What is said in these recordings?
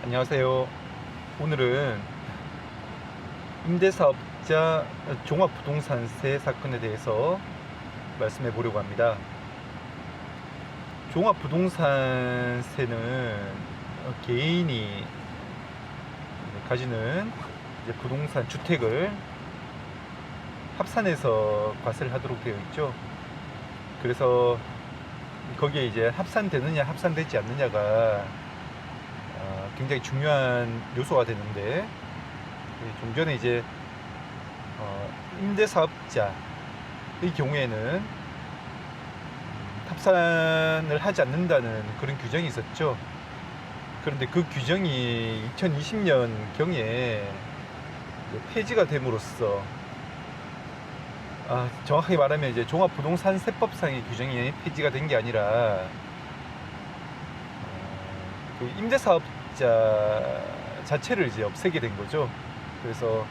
안녕하세요. 오늘은 임대사업자 종합부동산세 사건에 대해서 말씀해 보려고 합니다. 종합부동산세는 개인이 가지는 부동산 주택을 합산해서 과세를 하도록 되어 있죠. 그래서 거기에 이제 합산되느냐 합산되지 않느냐가 굉장히 중요한 요소가 되는데, 좀 전에 이제 임대사업자의 경우에는 합산을 하지 않는다는 그런 규정이 있었죠. 그런데 그 규정이 2020년 경에 폐지가 됨으로써, 정확하게 말하면 이제 종합부동산세법상의 규정이 폐지가 된 게 아니라 그 임대사업자 자체를 이제 없애게 된 거죠. 그래서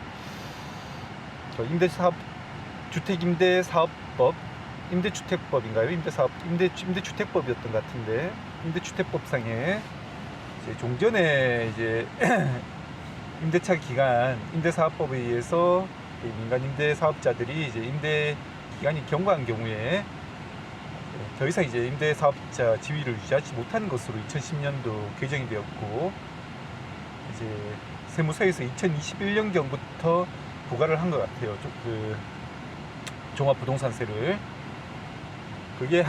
주택임대사업법, 임대주택법인가요? 임대주택법이었던 것 같은데, 임대주택법상에 이제 종전에 이제 임대차 기간, 임대사업법에 의해서 민간 임대사업자들이 이제 임대 기간이 경과한 경우에 더 이상 이제 임대사업자 지위를 유지하지 못하는 것으로 2010년도 개정이 되었고, 이제 세무서에서 2021년경부터 부과를 한 것 같아요. 그 종합부동산세를. 그게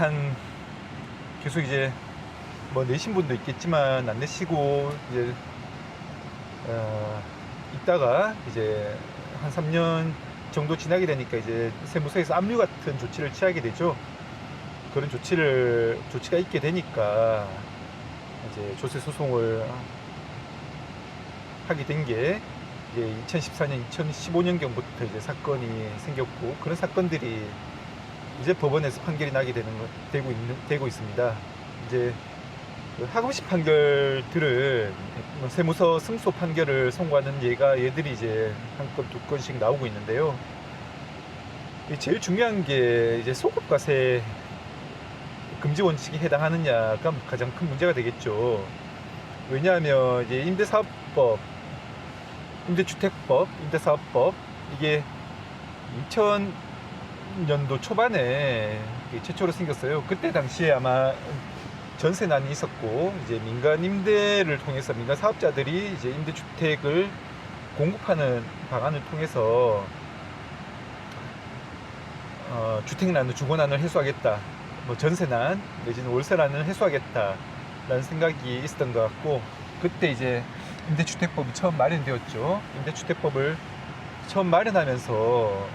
계속 이제 뭐 내신 분도 있겠지만 안 내시고 이제 있다가 이제 한 3년 정도 지나게 되니까 이제 세무서에서 압류 같은 조치를 취하게 되죠. 그런 조치가 있게 되니까 이제 조세 소송을 하게 된 게 이제 2014년, 2015년경부터 이제 사건이 생겼고, 그런 사건들이 이제 법원에서 판결이 나게 되고 있습니다. 이제 하급식 판결들은 세무서 승소 판결을 선고하는 얘들이 이제 한 건, 두 건씩 나오고 있는데요. 제일 중요한 게 이제 소급과세 금지 원칙에 해당하느냐가 가장 큰 문제가 되겠죠. 왜냐하면 이제 임대사업법, 임대주택법, 임대사업법, 이게 2000년도 초반에 최초로 생겼어요. 그때 당시에 아마 전세난이 있었고, 이제 민간 임대를 통해서 민간 사업자들이 이제 임대주택을 공급하는 방안을 통해서 주택난을, 주거난을 해소하겠다, 뭐 전세난 내지는 월세난을 해소하겠다라는 생각이 있었던 것 같고, 그때 이제 임대주택법이 처음 마련되었죠. 임대주택법을 처음 마련하면서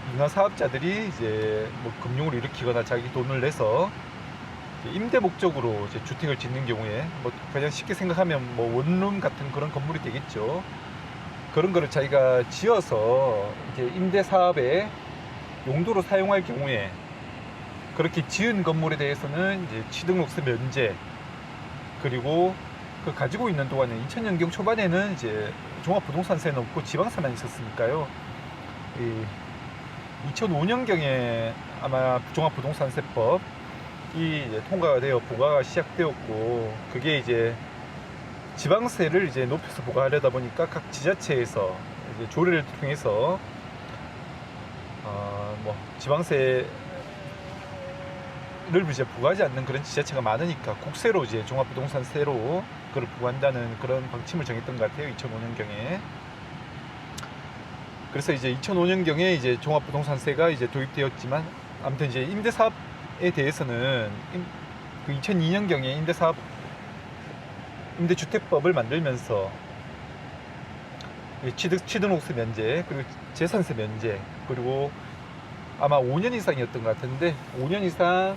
민간 사업자들이 이제 뭐 금융을 일으키거나 자기 돈을 내서 임대 목적으로 이제 주택을 짓는 경우에, 뭐 그냥 쉽게 생각하면 뭐 원룸 같은 그런 건물이 되겠죠. 그런 거를 자기가 지어서 이제 임대 사업의 용도로 사용할 경우에, 그렇게 지은 건물에 대해서는 이제 취등록세 면제, 그리고 그 가지고 있는 동안에 2000년경 초반에는 이제 종합부동산세는 없고 지방세만 있었으니까요. 2005년경에 아마 종합부동산세법이 이제 통과가 되어 부과가 시작되었고, 그게 이제 지방세를 이제 높여서 부과하려다 보니까 각 지자체에서 이제 조례를 통해서 뭐 지방세를 이제 부과하지 않는 그런 지자체가 많으니까 국세로 이제 종합부동산세로 그걸 부과한다는 그런 방침을 정했던 것 같아요. 2005년경에. 그래서 이제 2005년경에 이제 종합부동산세가 이제 도입되었지만, 아무튼 이제 임대사업에 대해서는 그 2002년경에 임대주택법을 만들면서 취등록세 면제, 그리고 재산세 면제, 그리고 아마 5년 이상이었던 것 같은데, 5년 이상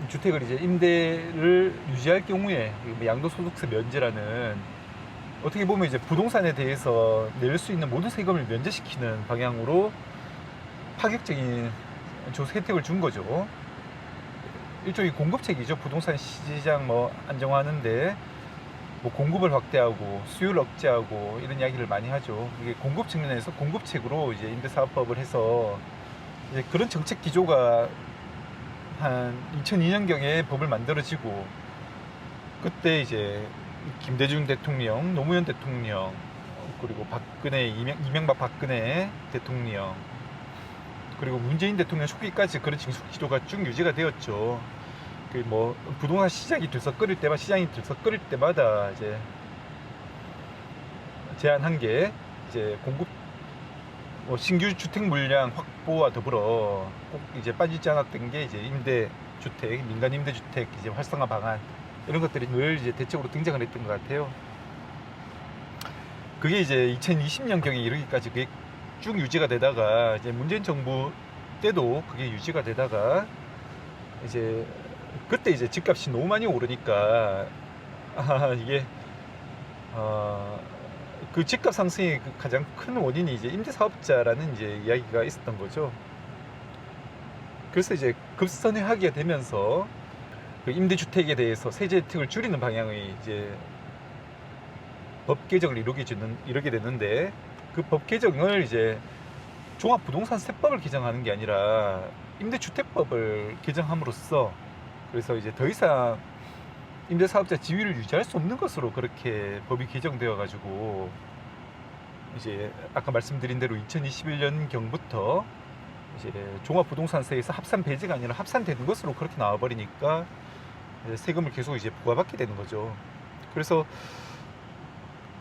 주택을 이제 임대를 유지할 경우에 양도소득세 면제라는, 어떻게 보면 이제 부동산에 대해서 낼 수 있는 모든 세금을 면제시키는 방향으로 파격적인 조세 혜택을 준 거죠. 일종의 공급책이죠. 부동산 시장 뭐 안정화하는데 뭐 공급을 확대하고 수요를 억제하고 이런 이야기를 많이 하죠. 이게 공급 측면에서 공급책으로 이제 임대사업법을 해서 이제 그런 정책 기조가 한 2002년경에 법을 만들어지고, 그때 이제 김대중 대통령, 노무현 대통령, 그리고 박근혜, 이명박 박근혜 대통령, 그리고 문재인 대통령 초기까지 그런 징수 기조가 쭉 유지가 되었죠. 그 뭐 부동산 시장이 들썩거릴 때마다 이제 제한한 게 이제 공급 신규 주택 물량 확보와 더불어 꼭 이제 빠지지 않았던 게 이제 임대 주택, 민간 임대 주택 이제 활성화 방안, 이런 것들이 늘 이제 대책으로 등장을 했던 것 같아요. 그게 이제 2020년경에 이르기까지 그게 쭉 유지가 되다가 이제 문재인 정부 때도 그게 유지가 되다가 이제 그때 이제 집값이 너무 많이 오르니까 이게 그 집값 상승의 그 가장 큰 원인이 이제 임대사업자라는 이제 이야기가 있었던 거죠. 그래서 이제 급선회하게 되면서 그 임대주택에 대해서 세제 혜택을 줄이는 방향의 이제 법 개정을 이루게 되는데, 그 법 개정을 이제 종합부동산세법을 개정하는 게 아니라 임대주택법을 개정함으로써, 그래서 이제 더 이상 임대사업자 지위를 유지할 수 없는 것으로 그렇게 법이 개정되어 가지고 이제 아까 말씀드린 대로 2021년 경부터 이제 종합부동산세에서 합산 배제가 아니라 합산되는 것으로 그렇게 나와버리니까 세금을 계속 이제 부과받게 되는 거죠. 그래서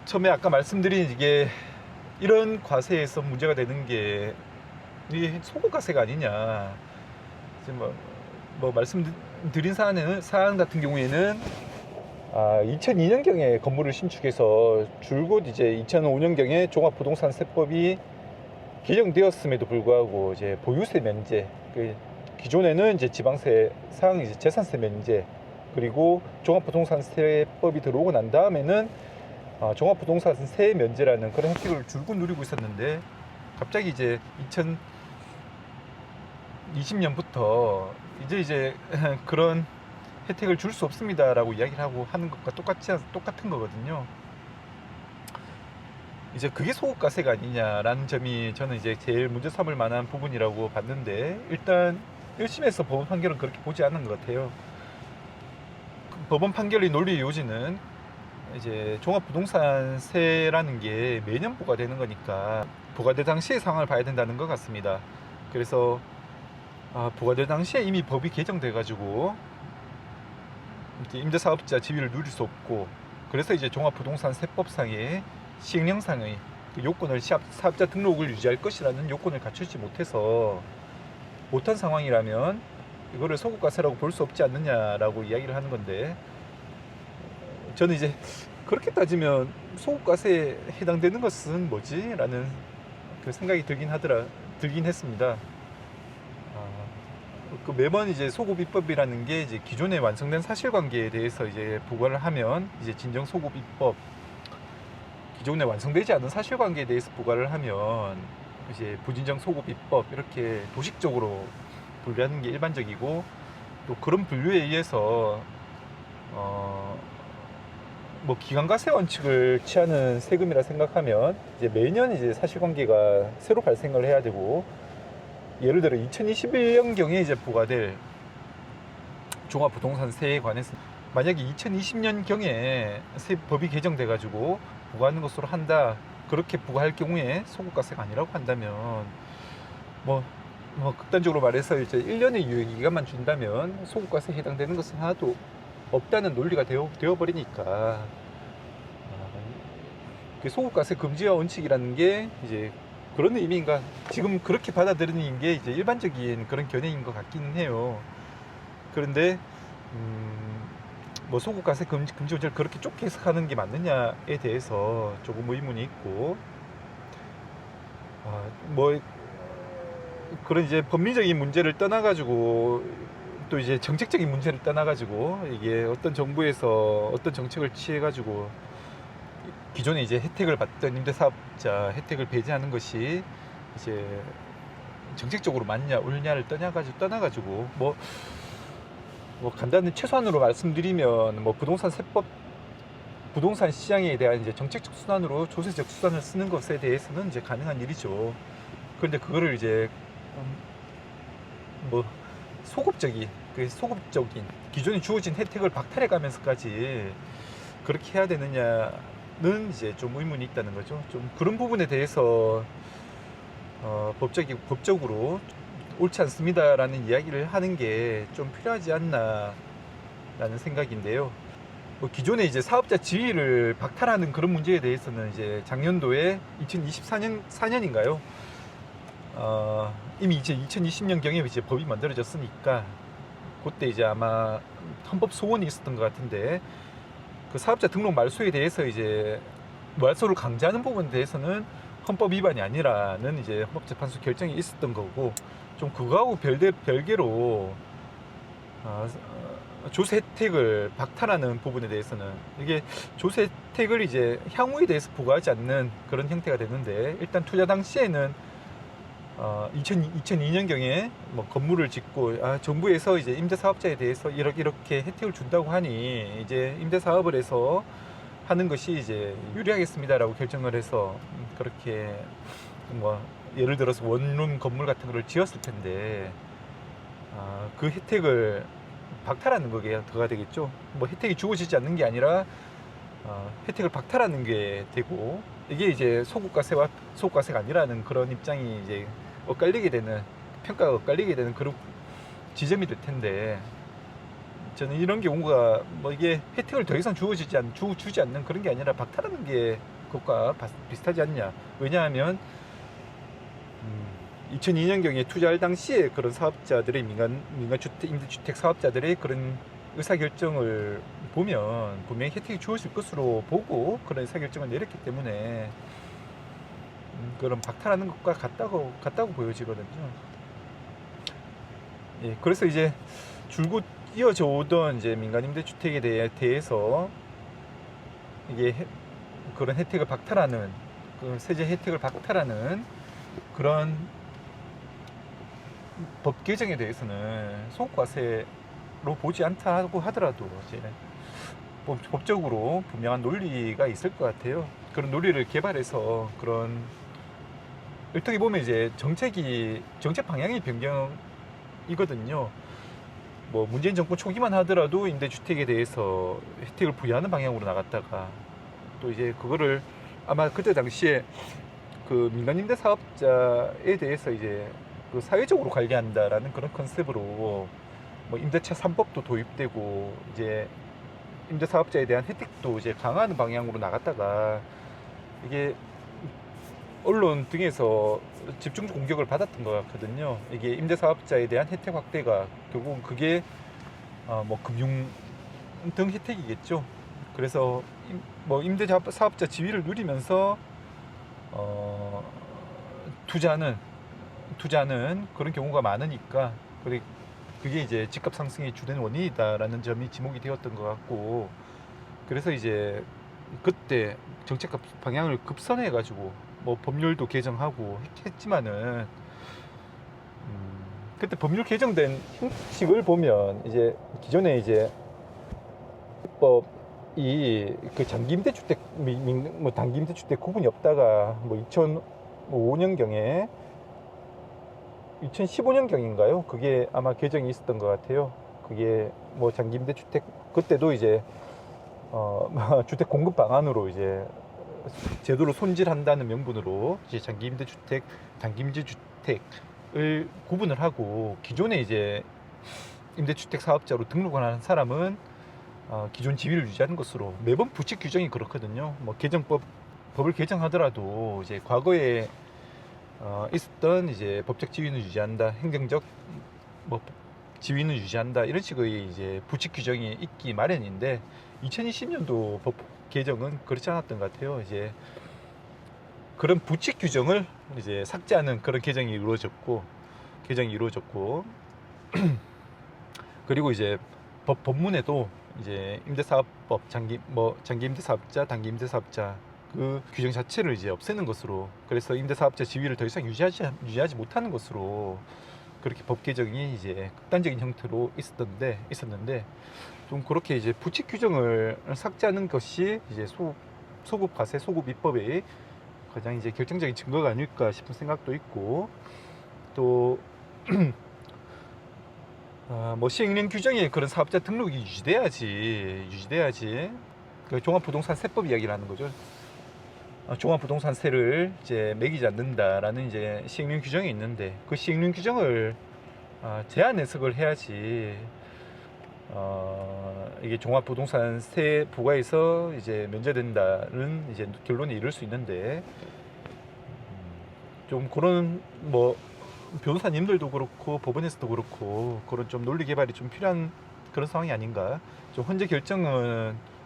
처음에 아까 말씀드린 이게 이런 과세에서 문제가 되는 게 이게 소고과세가 아니냐. 이제 뭐 말씀드린 사안 같은 경우에는 2002년경에 건물을 신축해서 줄곧 이제 2005년경에 종합부동산세법이 개정되었음에도 불구하고 이제 보유세 면제, 기존에는 이제 지방세 상 이제 재산세 면제, 그리고 종합부동산세법이 들어오고 난 다음에는 종합부동산세 면제라는 그런 혜택을 줄곧 누리고 있었는데, 갑자기 이제 2020년부터 이제 그런 혜택을 줄 수 없습니다라고 이야기를 하고 하는 것과 똑같은 거거든요. 이제 그게 소득과세가 아니냐라는 점이 저는 이제 제일 문제 삼을 만한 부분이라고 봤는데, 일단 1심에서 법원 판결은 그렇게 보지 않은 것 같아요. 법원 판결의 논리 요지는 이제 종합부동산세라는 게 매년 부과되는 거니까 부과될 당시의 상황을 봐야 된다는 것 같습니다. 그래서 부과될 당시에 이미 법이 개정돼 가지고 임대사업자 지위를 누릴 수 없고, 그래서 이제 종합부동산세법상의 시행령상의 그 요건을 사업자 등록을 유지할 것이라는 요건을 갖추지 못한 상황이라면 이거를 소득과세라고 볼 수 없지 않느냐라고 이야기를 하는 건데, 저는 이제 그렇게 따지면 소득과세에 해당되는 것은 뭐지? 라는 그 생각이 들긴 했습니다. 그 매번 이제 소급입법이라는 게 이제 기존에 완성된 사실관계에 대해서 이제 부과를 하면 이제 진정 소급입법, 기존에 완성되지 않은 사실관계에 대해서 부과를 하면 이제 부진정 소급입법, 이렇게 도식적으로 분류하는 게 일반적이고, 또 그런 분류에 의해서 뭐 기간과세 원칙을 취하는 세금이라 생각하면 이제 매년 이제 사실관계가 새로 발생을 해야 되고, 예를 들어 2021년경에 이제 부과될 종합부동산세에 관해서 만약에 2020년경에 법이 개정돼 가지고 부과하는 것으로 한다, 그렇게 부과할 경우에 소득과세가 아니라고 한다면 뭐 극단적으로 말해서 이제 1년의 유예기간만 준다면 소득과세에 해당되는 것은 하나도 없다는 논리가 되어버리니까, 소득과세 금지와 원칙이라는 게 이제 그런 의미인가, 지금 그렇게 받아들이는 게 이제 일반적인 그런 견해인 것 같기는 해요. 그런데 뭐 소득과세 금지 원칙을 그렇게 좁게 해석하는 게 맞느냐에 대해서 조금 의문이 있고, 뭐 그런 이제 법리적인 문제를 떠나가지고 또 이제 정책적인 문제를 떠나가지고 이게 어떤 정부에서 어떤 정책을 취해가지고 기존에 이제 혜택을 받던 임대사업자 혜택을 배제하는 것이 이제 정책적으로 맞냐 옳냐를 떠나가지고 뭐 간단히 최소한으로 말씀드리면 뭐 부동산 시장에 대한 이제 정책적 수단으로 조세적 수단을 쓰는 것에 대해서는 이제 가능한 일이죠. 그런데 그거를 이제 뭐 소급적인 기존에 주어진 혜택을 박탈해 가면서까지 그렇게 해야 되느냐는 이제 좀 의문이 있다는 거죠. 좀 그런 부분에 대해서 법적으로 옳지 않습니다라는 이야기를 하는 게 좀 필요하지 않나라는 생각인데요. 뭐 기존에 이제 사업자 지위를 박탈하는 그런 문제에 대해서는 이제 작년도에 2024년인가요? 이미 이제 2020년경에 이제 법이 만들어졌으니까 그때 이제 아마 헌법 소원이 있었던 것 같은데 그 사업자 등록 말소에 대해서 이제 말소를 강제하는 부분에 대해서는 헌법 위반이 아니라는 이제 헌법재판소 결정이 있었던 거고 좀 그거하고 별개로 조세 혜택을 박탈하는 부분에 대해서는 이게 조세 혜택을 이제 향후에 대해서 부과하지 않는 그런 형태가 되는데 일단 투자 당시에는 2002년경에 뭐 건물을 짓고 정부에서 이제 임대사업자에 대해서 이렇게 혜택을 준다고 하니 이제 임대사업을 해서 하는 것이 이제 유리하겠습니다라고 결정을 해서 그렇게 뭐 예를 들어서 원룸 건물 같은 거를 지었을 텐데 그 혜택을 박탈하는 거게 더가 되겠죠. 뭐 혜택이 주어지지 않는 게 아니라 혜택을 박탈하는 게 되고 이게 이제 소국가세가 아니라는 그런 입장이 이제 엇갈리게 되는 평가가 엇갈리게 되는 그런 지점이 될 텐데 저는 이런 경우가 뭐 이게 혜택을 더 이상 주지 않는 그런 게 아니라 박탈하는 게 그것과 비슷하지 않냐. 왜냐하면 2002년경에 투자할 당시에 그런 사업자들의 임대주택 사업자들의 그런 의사결정을 보면 분명히 혜택이 주어질 것으로 보고 그런 의사결정을 내렸기 때문에 그런 박탈하는 것과 같다고 보여지거든요. 예, 그래서 이제 줄곧 이어져 오던 이제 민간임대주택에 대해서 이게 그런 혜택을 박탈하는 그 세제 혜택을 박탈하는 그런 법 개정에 대해서는 소득과세로 보지 않다고 하더라도 이제 법적으로 분명한 논리가 있을 것 같아요. 그런 논리를 개발해서 그런 어떻게 보면 이제 정책 방향의 변경이거든요. 뭐 문재인 정권 초기만 하더라도 임대주택에 대해서 혜택을 부여하는 방향으로 나갔다가 또 이제 그거를 아마 그때 당시에 그 민간임대 사업자에 대해서 이제 그 사회적으로 관리한다라는 그런 컨셉으로 뭐 임대차 3법도 도입되고 이제 임대 사업자에 대한 혜택도 이제 강화하는 방향으로 나갔다가 이게 언론 등에서 집중적 공격을 받았던 것 같거든요. 이게 임대 사업자에 대한 혜택 확대가 결국은 그게 뭐 금융 등 혜택이겠죠. 그래서 뭐 임대 사업자 지위를 누리면서 투자는 그런 경우가 많으니까 그게 이제 집값 상승의 주된 원인이다라는 점이 지목이 되었던 것 같고 그래서 이제 그때 정책 방향을 급선해 가지고 뭐 법률도 개정하고 했지만은 그때 법률 개정된 형식을 보면 이제 기존에 이제 법이 그 장기 임대주택 뭐 단기 임대주택 구분이 없다가 뭐 2005년경에 2015년경인가요? 그게 아마 개정이 있었던 것 같아요. 그게 뭐 장기 임대주택 그때도 이제 주택 공급 방안으로 이제 제도를 손질한다는 명분으로 이제 장기 임대주택, 단기 임대주택을 구분을 하고 기존에 이제 임대주택 사업자로 등록을 하는 사람은 기존 지위를 유지하는 것으로 매번 부칙 규정이 그렇거든요. 뭐 법을 개정하더라도 이제 과거에 있었던 이제 법적 지위는 유지한다, 행정적 뭐 지위는 유지한다 이런 식의 이제 부칙 규정이 있기 마련인데 2020년도 법 개정은 그렇지 않았던 것 같아요. 이제 그런 부칙 규정을 이제 삭제하는 그런 개정이 이루어졌고 그리고 이제 법문에도 이제 임대사업법 장기 임대사업자, 단기 임대사업자 그 규정 자체를 이제 없애는 것으로 그래서 임대사업자 지위를 더 이상 유지하지 못하는 것으로 그렇게 법 개정이 이제 극단적인 형태로 있었는데 좀 그렇게 이제 부칙 규정을 삭제하는 것이 이제 소급과세, 소급 입법의 가장 이제 결정적인 증거가 아닐까 싶은 생각도 있고 또 뭐 시행령 규정에 그런 사업자 등록이 유지돼야지 그 종합부동산 세법 이야기를 하는 거죠. 종합부동산세를 이제 매기지 않는다라는 이제 시행령 규정이 있는데 그 시행령 규정을 제한 해석을 해야지 이게 종합부동산세 부과에서 이제 면제된다는 이제 결론에 이를 수 있는데 좀 그런 뭐 변호사님들도 그렇고 법원에서도 그렇고 그런 좀 논리 개발이 좀 필요한 그런 상황이 아닌가. 좀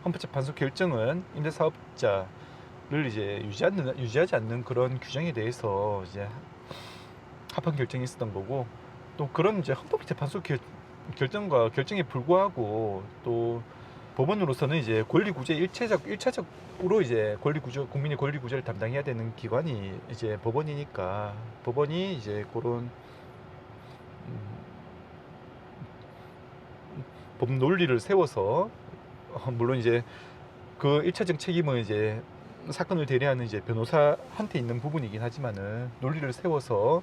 헌법재판소 결정은 임대사업자를 이제 유지하지 않는 그런 규정에 대해서 이제 합헌 결정이 있었던 거고 또 그런 이제 헌법재판소 결정과 결정에 불구하고 또 법원으로서는 이제 권리구제 일차적으로 이제 국민의 권리구제를 담당해야 되는 기관이 이제 법원이니까 법원이 이제 그런 법 논리를 세워서 물론 이제 그 일차적 책임은 이제 사건을 대리하는 이제 변호사한테 있는 부분이긴 하지만은 논리를 세워서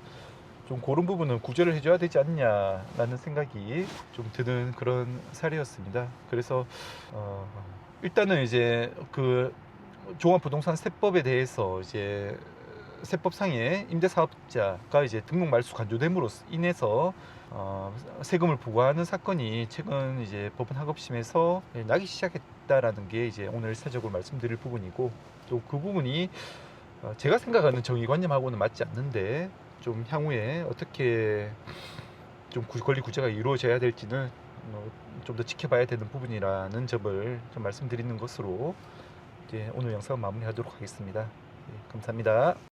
좀 그런 부분은 구제를 해줘야 되지 않냐라는 생각이 좀 드는 그런 사례였습니다. 그래서 일단은 이제 그 종합부동산 세법에 대해서 이제 세법상의 임대사업자가 이제 등록 말소 간주됨으로 인해서 세금을 부과하는 사건이 최근 이제 법원 하급심에서 나기 시작했다라는 게 이제 오늘 일차적으로 말씀드릴 부분이고 또 그 부분이 제가 생각하는 정의관념하고는 맞지 않는데 좀 향후에 어떻게 좀 권리 구제가 이루어져야 될지는 좀 더 지켜봐야 되는 부분이라는 점을 좀 말씀드리는 것으로 이제 오늘 영상 마무리하도록 하겠습니다. 예, 감사합니다.